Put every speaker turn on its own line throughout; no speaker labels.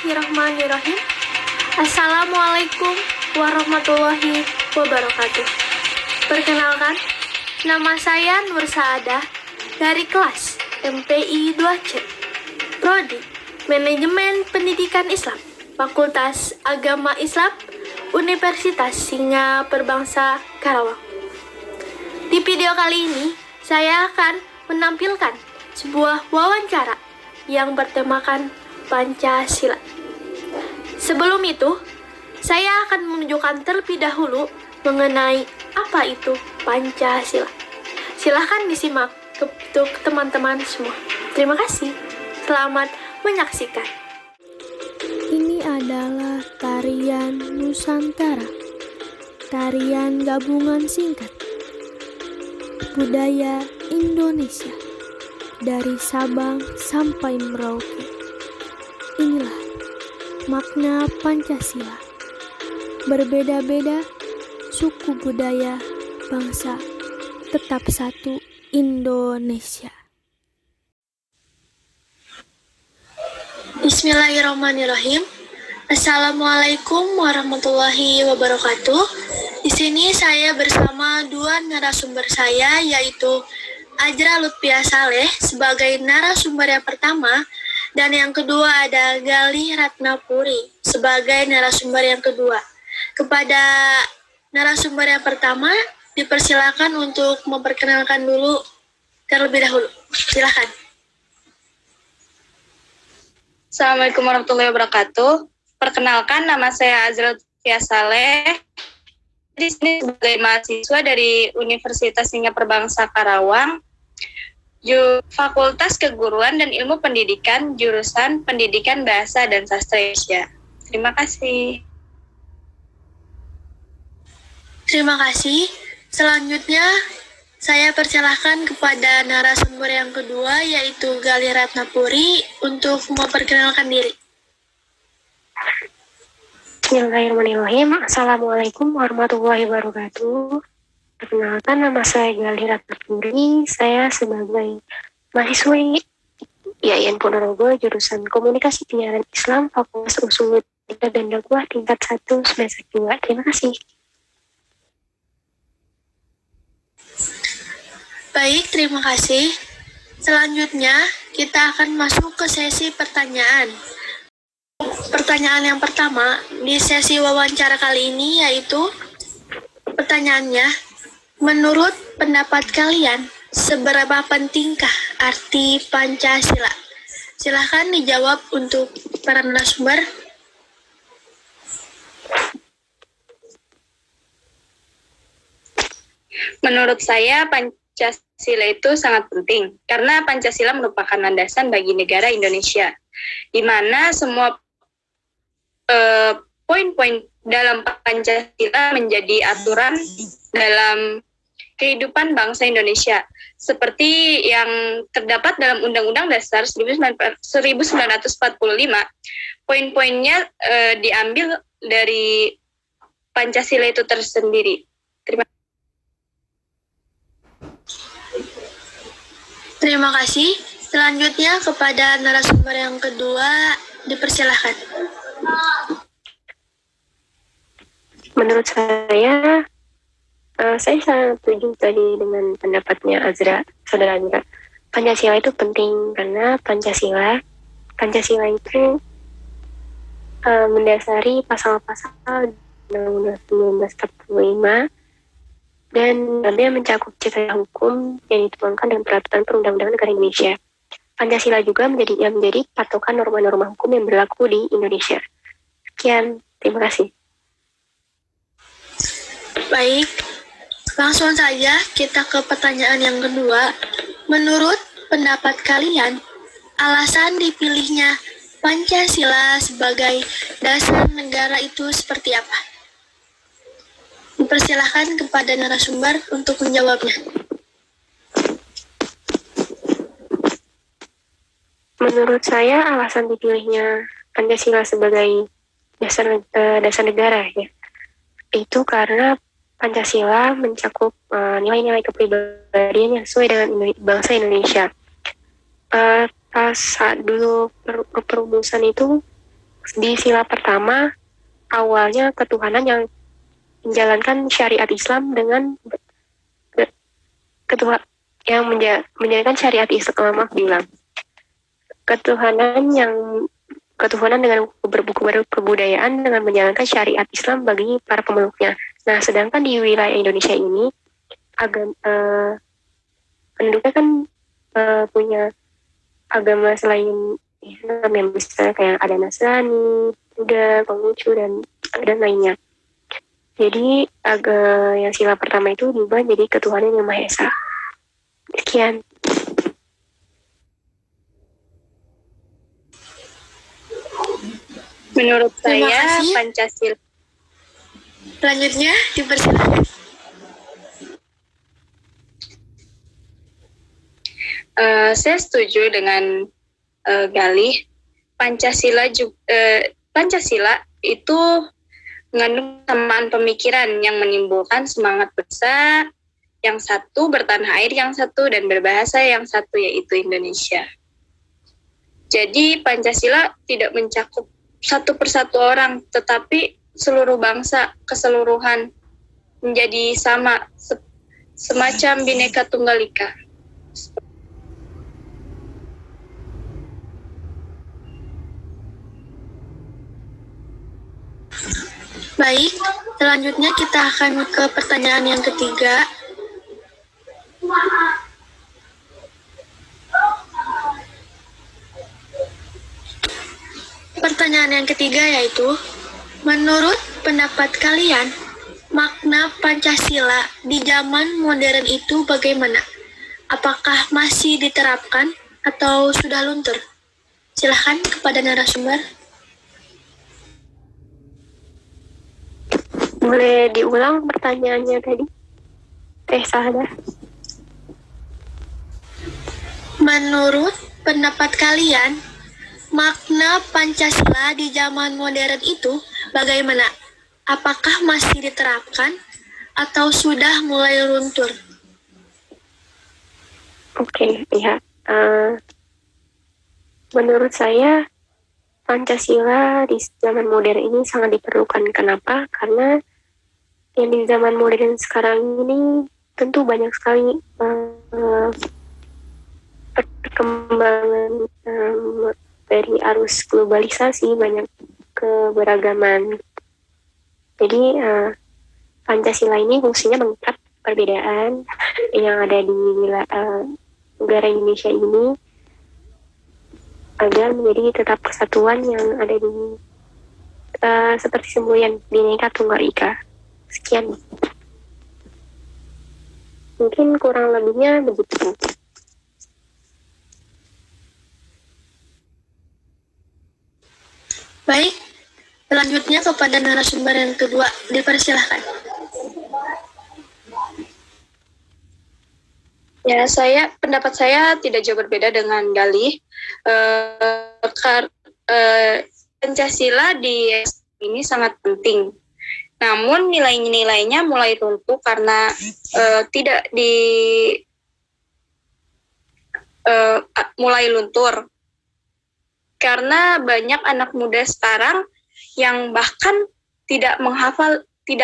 Bismillahirrahmanirrahim. Assalamualaikum warahmatullahi wabarakatuh. Perkenalkan, nama saya Nur Saadah dari kelas MPI 2C, Prodi Manajemen Pendidikan Islam, Fakultas Agama Islam, Universitas Singa Perbangsa Karawang. Di video kali ini, saya akan menampilkan sebuah wawancara yang bertemakan Pancasila. Sebelum itu, saya akan menunjukkan terlebih dahulu mengenai apa itu Pancasila. Silahkan disimak untuk teman-teman semua. Terima kasih. Selamat menyaksikan.
Ini adalah tarian Nusantara, tarian gabungan singkat budaya Indonesia dari Sabang sampai Merauke. Inilah makna Pancasila. Berbeda-beda suku budaya, bangsa, tetap satu Indonesia.
Bismillahirrahmanirrahim. Assalamualaikum warahmatullahi wabarakatuh. Di sini saya bersama dua narasumber saya, yaitu Azra Lutfia Saleh sebagai narasumber yang pertama, dan yang kedua ada Galih Ratnapuri sebagai narasumber yang kedua. Kepada narasumber yang pertama, dipersilakan untuk memperkenalkan dulu terlebih dahulu. Silakan.
Assalamualaikum warahmatullahi wabarakatuh. Perkenalkan, nama saya Azra Lutfia Saleh. Di sini sebagai mahasiswa dari Universitas Singa Perbangsa Karawang, Fakultas Keguruan dan Ilmu Pendidikan, jurusan Pendidikan Bahasa dan Sastra Indonesia. Terima kasih.
Terima kasih. Selanjutnya, saya persilahkan kepada narasumber yang kedua, yaitu Galih Ratnapuri, untuk memperkenalkan diri.
Bismillahirrahmanirrahim. Assalamualaikum warahmatullahi wabarakatuh. Perkenalkan, nama saya Galih Ratnapuri. Saya sebagai mahasiswi IAIN Ponorogo, jurusan Komunikasi Penyiaran Islam, Fakultas Usul dan Dakwah tingkat 1 semester 2. Terima kasih.
Baik, terima kasih. Selanjutnya, kita akan masuk ke sesi pertanyaan. Pertanyaan yang pertama di sesi wawancara kali ini yaitu pertanyaannya, menurut pendapat kalian, seberapa pentingkah arti Pancasila? Silahkan dijawab untuk para narasumber.
Menurut saya, Pancasila itu sangat penting karena Pancasila merupakan landasan bagi negara Indonesia, di mana semua poin-poin dalam Pancasila menjadi aturan dalam kehidupan bangsa Indonesia, seperti yang terdapat dalam Undang-Undang Dasar 1945. Poin-poinnya diambil dari Pancasila itu tersendiri.
Terima kasih. Selanjutnya kepada narasumber yang kedua, dipersilahkan.
Menurut saya sangat setuju tadi dengan pendapatnya Azra, saudara Azra. Pancasila itu penting karena Pancasila itu mendasari pasal-pasal Undang-Undang 1945 dan dia mencakup cita hukum yang dituangkan dengan peraturan perundang-undangan negara Indonesia. Pancasila juga menjadi patokan norma-norma hukum yang berlaku di Indonesia. Sekian, terima kasih.
Baik, langsung saja kita ke pertanyaan yang kedua. Menurut pendapat kalian, alasan dipilihnya Pancasila sebagai dasar negara itu seperti apa? Dipersilahkan kepada narasumber untuk menjawabnya.
Menurut saya, alasan dipilihnya Pancasila sebagai dasar negara ya, itu karena Pancasila mencakup nilai-nilai kepribadian yang sesuai dengan bangsa Indonesia. Pas saat dulu perumusan itu di sila pertama awalnya ketuhanan yang menjalankan syariat Islam dengan menjalankan syariat Islam, bilang ketuhanan dengan kebudayaan dengan menjalankan syariat Islam bagi para pemeluknya. Nah, sedangkan di wilayah Indonesia ini penduduknya kan punya agama selain Islam, yang misalnya kayak ada Nasrani, Buddha, Konghucu, dan lainnya. Jadi yang sila pertama itu diubah jadi ketuhanan yang Maha Esa. Sekian.
Menurut
Terima
saya
kasih.
Pancasila.
Selanjutnya dipersilakan.
Saya setuju dengan Galih. Pancasila itu mengandung kesamaan pemikiran yang menimbulkan semangat bangsa yang satu, bertanah air yang satu, dan berbahasa yang satu, yaitu Indonesia. Jadi Pancasila tidak mencakup satu persatu orang, tetapi seluruh bangsa keseluruhan menjadi sama, semacam Bhinneka Tunggal Ika.
Baik, selanjutnya kita akan ke pertanyaan yang ketiga. Pertanyaan yang ketiga yaitu, menurut pendapat kalian, makna Pancasila di zaman modern itu bagaimana? Apakah masih diterapkan atau sudah luntur? Silahkan kepada narasumber.
Boleh diulang pertanyaannya tadi? Salah.
Menurut pendapat kalian, makna Pancasila di zaman modern itu bagaimana? Apakah masih diterapkan atau sudah mulai luntur?
Oke, ya. Menurut saya Pancasila di zaman modern ini sangat diperlukan. Kenapa? Karena yang di zaman modern sekarang ini tentu banyak sekali perkembangan dari arus globalisasi, banyak keberagaman. Jadi Pancasila ini fungsinya mengikat perbedaan yang ada di negara Indonesia ini agar menjadi tetap kesatuan yang ada di seperti semboyan Bhinneka Tunggal Ika. Sekian. Mungkin kurang lebihnya begitu.
Baik, selanjutnya kepada narasumber yang kedua, dipersilahkan.
Ya, pendapat saya tidak jauh berbeda dengan Galih. Pancasila di ini sangat penting. Namun nilai-nilainya mulai runtuh karena mulai luntur. Karena banyak anak muda sekarang yang bahkan tidak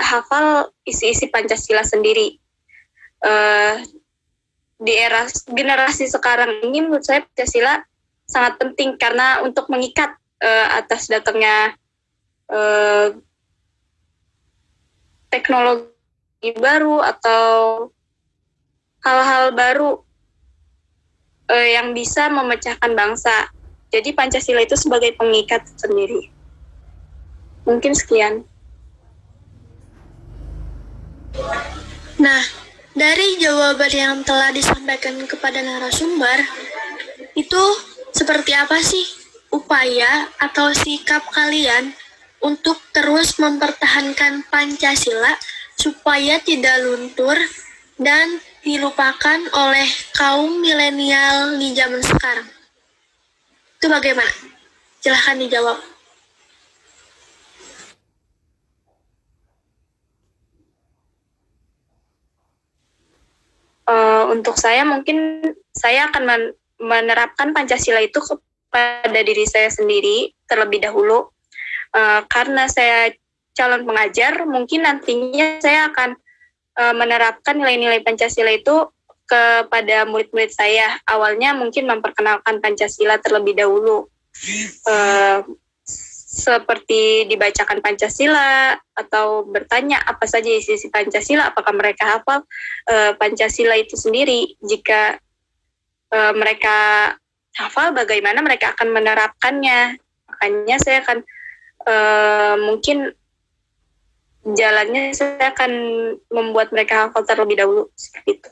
hafal isi-isi Pancasila sendiri. Di era generasi sekarang ini menurut saya Pancasila sangat penting karena untuk mengikat atas datangnya teknologi baru atau hal-hal baru yang bisa memecahkan bangsa. Jadi Pancasila itu sebagai pengikat sendiri. Mungkin sekian.
Nah, dari jawaban yang telah disampaikan kepada narasumber, itu seperti apa sih upaya atau sikap kalian untuk terus mempertahankan Pancasila supaya tidak luntur dan dilupakan oleh kaum milenial di zaman sekarang? Itu bagaimana? Silahkan dijawab.
Untuk saya mungkin saya akan menerapkan Pancasila itu kepada diri saya sendiri terlebih dahulu. karena saya calon pengajar, mungkin nantinya saya akan menerapkan nilai-nilai Pancasila itu kepada murid-murid saya. Awalnya mungkin memperkenalkan Pancasila terlebih dahulu, seperti dibacakan Pancasila atau bertanya apa saja isi Pancasila, apakah mereka hafal Pancasila itu sendiri. Jika mereka hafal, bagaimana mereka akan menerapkannya. Makanya saya akan mungkin jalannya saya akan membuat mereka hafal terlebih dahulu, seperti itu.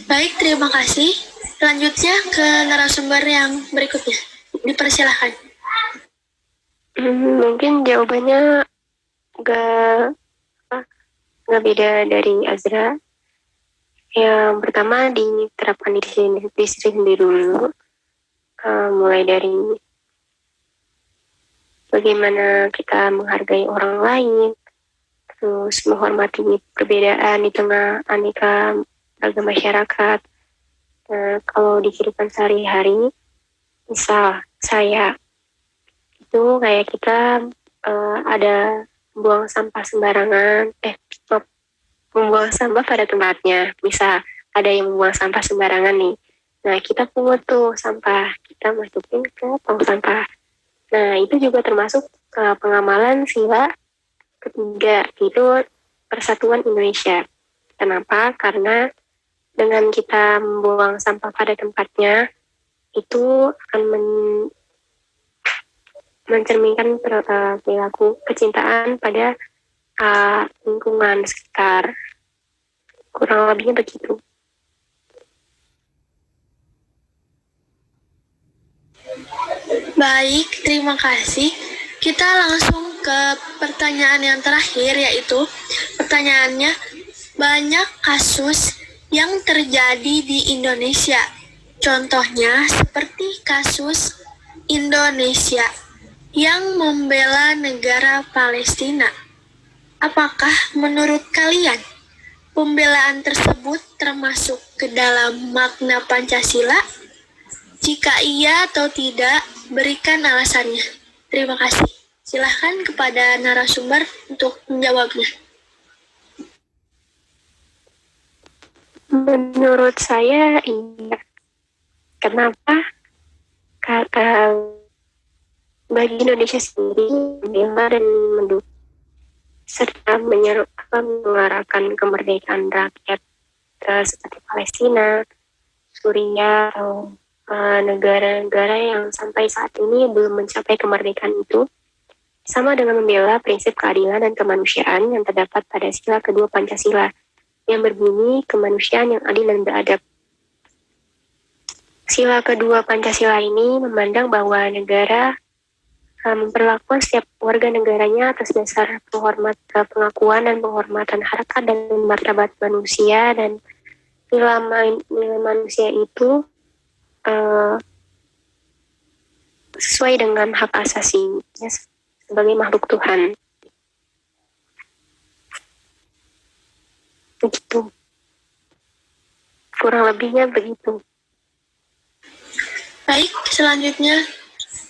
Baik, terima kasih. Selanjutnya ke narasumber yang berikutnya. Dipersilahkan.
Mungkin jawabannya nggak beda dari Azra. Yang pertama diterapkan di diri sendiri dulu, mulai dari bagaimana kita menghargai orang lain, terus menghormati perbedaan di tengah aneka ragam masyarakat. Kalau di kehidupan sehari-hari, misal saya itu kayak kita ada buang sampah sembarangan, membuang sampah pada tempatnya. Misal ada yang membuang sampah sembarangan nih, nah kita pungut tuh sampah, kita masukin ke tong sampah. Nah itu juga termasuk pengamalan sila ketiga, itu Persatuan Indonesia. Kenapa? Karena dengan kita membuang sampah pada tempatnya, itu akan mencerminkan perilaku kecintaan pada lingkungan sekitar. Kurang lebihnya begitu.
Baik, terima kasih. Kita langsung ke pertanyaan yang terakhir, yaitu pertanyaannya, banyak kasus yang terjadi di Indonesia. Contohnya seperti kasus Indonesia yang membela negara Palestina. Apakah menurut kalian pembelaan tersebut termasuk ke dalam makna Pancasila? Jika iya atau tidak, berikan alasannya. Terima kasih. Silahkan kepada narasumber untuk menjawabnya.
Menurut saya iya. Kenapa? Bagi Indonesia sendiri membela dan mendukung serta menyuarakan kemerdekaan rakyat seperti Palestina, Suriah, atau negara-negara yang sampai saat ini belum mencapai kemerdekaan itu, sama dengan membela prinsip keadilan dan kemanusiaan yang terdapat pada sila kedua Pancasila, yang berbunyi kemanusiaan yang adil dan beradab. Sila kedua Pancasila ini memandang bahwa negara memperlakukan setiap warga negaranya atas dasar pengakuan dan penghormatan harkat dan martabat manusia, dan nilai manusia itu sesuai dengan hak asasi sebagai makhluk Tuhan. Begitu. Kurang lebihnya begitu.
Baik, selanjutnya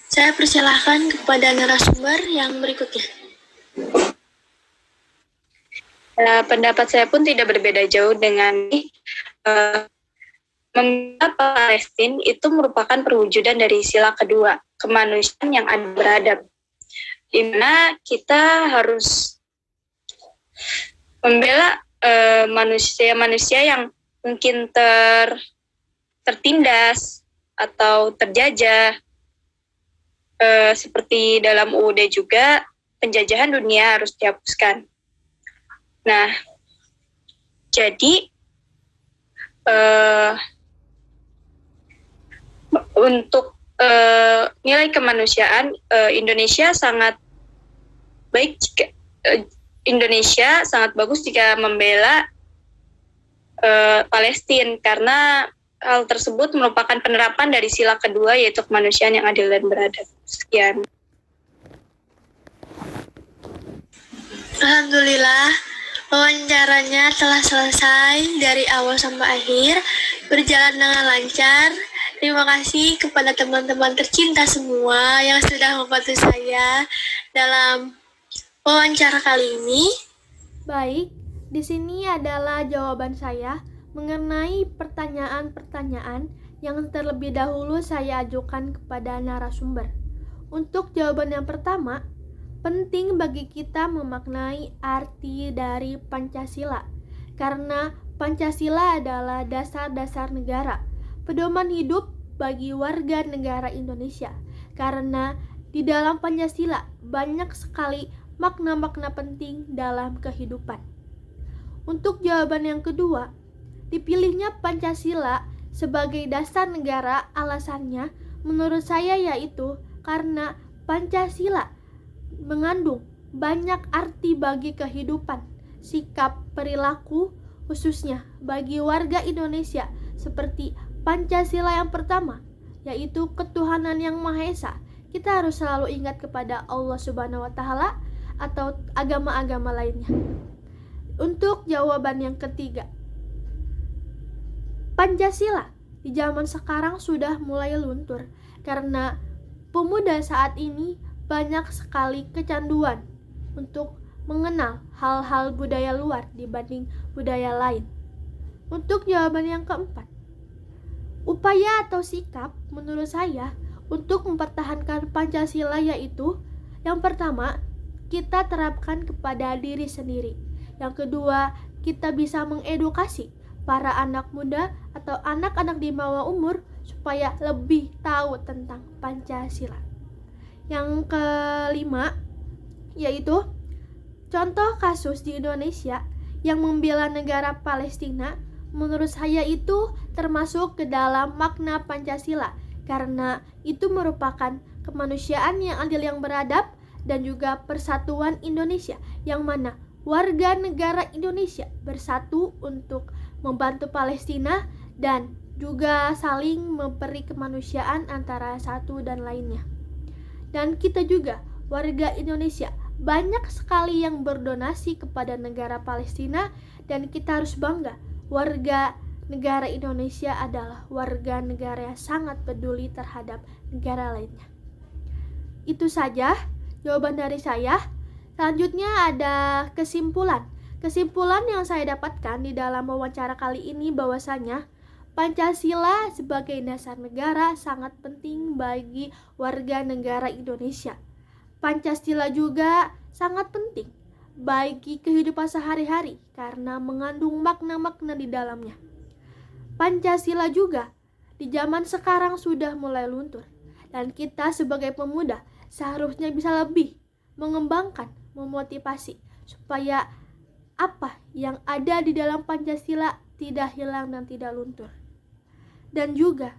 saya persilahkan kepada narasumber yang berikutnya.
Pendapat saya pun tidak berbeda jauh dengan membela Palestina itu merupakan perwujudan dari sila kedua, kemanusiaan yang adil beradab, di mana kita harus membela manusia-manusia yang mungkin tertindas atau terjajah. Seperti dalam UUD juga, penjajahan dunia harus dihapuskan. Nah, jadi untuk nilai kemanusiaan, Indonesia sangat baik jika Indonesia sangat bagus jika membela Palestina, karena hal tersebut merupakan penerapan dari sila kedua, yaitu kemanusiaan yang adil dan beradab. Sekian.
Alhamdulillah, wawancaranya telah selesai dari awal sampai akhir, berjalan dengan lancar, Terima kasih kepada teman-teman tercinta semua yang sudah membantu saya dalam wawancara kali ini.
Baik, di sini adalah jawaban saya mengenai pertanyaan-pertanyaan yang terlebih dahulu saya ajukan kepada narasumber. Untuk jawaban yang pertama, penting bagi kita memaknai arti dari Pancasila, karena Pancasila adalah dasar-dasar negara, pedoman hidup bagi warga negara Indonesia. Karena di dalam Pancasila banyak sekali makna-makna penting dalam kehidupan. Untuk jawaban yang kedua, dipilihnya Pancasila sebagai dasar negara, alasannya menurut saya yaitu karena Pancasila mengandung banyak arti bagi kehidupan, sikap, perilaku, khususnya bagi warga Indonesia, seperti Pancasila yang pertama, yaitu ketuhanan yang Maha Esa. Kita harus selalu ingat kepada Allah Subhanahu wa Ta'ala atau agama-agama lainnya. Untuk jawaban yang ketiga, Pancasila di zaman sekarang sudah mulai luntur karena pemuda saat ini banyak sekali kecanduan untuk mengenal hal-hal budaya luar dibanding budaya lain. Untuk jawaban yang keempat, upaya atau sikap menurut saya untuk mempertahankan Pancasila yaitu yang pertama, kita terapkan kepada diri sendiri. Yang kedua, kita bisa mengedukasi para anak muda atau anak-anak di bawah umur supaya lebih tahu tentang Pancasila. Yang kelima, yaitu contoh kasus di Indonesia yang membela negara Palestina, menurut saya itu termasuk ke dalam makna Pancasila karena itu merupakan kemanusiaan yang adil, yang beradab, dan juga persatuan Indonesia, yang mana warga negara Indonesia bersatu untuk membantu Palestina dan juga saling memberi kemanusiaan antara satu dan lainnya. Dan kita juga warga Indonesia banyak sekali yang berdonasi kepada negara Palestina, dan kita harus bangga warga negara Indonesia adalah warga negara yang sangat peduli terhadap negara lainnya. Itu saja jawaban dari saya. Selanjutnya ada kesimpulan. Kesimpulan yang saya dapatkan di dalam wawancara kali ini bahwasanya Pancasila sebagai dasar negara sangat penting bagi warga negara Indonesia. Pancasila juga sangat penting bagi kehidupan sehari-hari karena mengandung makna-makna di dalamnya. Pancasila juga di zaman sekarang sudah mulai luntur, dan kita sebagai pemuda seharusnya bisa lebih mengembangkan, memotivasi supaya apa yang ada di dalam Pancasila tidak hilang dan tidak luntur. Dan juga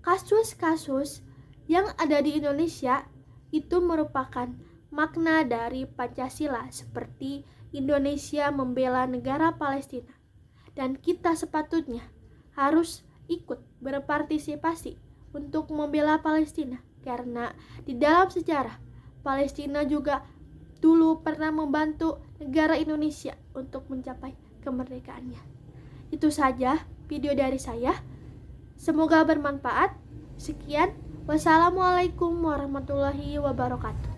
kasus-kasus yang ada di Indonesia itu merupakan makna dari Pancasila, seperti Indonesia membela negara Palestina, dan kita sepatutnya harus ikut berpartisipasi untuk membela Palestina karena di dalam sejarah Palestina juga dulu pernah membantu negara Indonesia untuk mencapai kemerdekaannya. Itu saja video dari saya. Semoga bermanfaat. Sekian. Wassalamualaikum warahmatullahi wabarakatuh.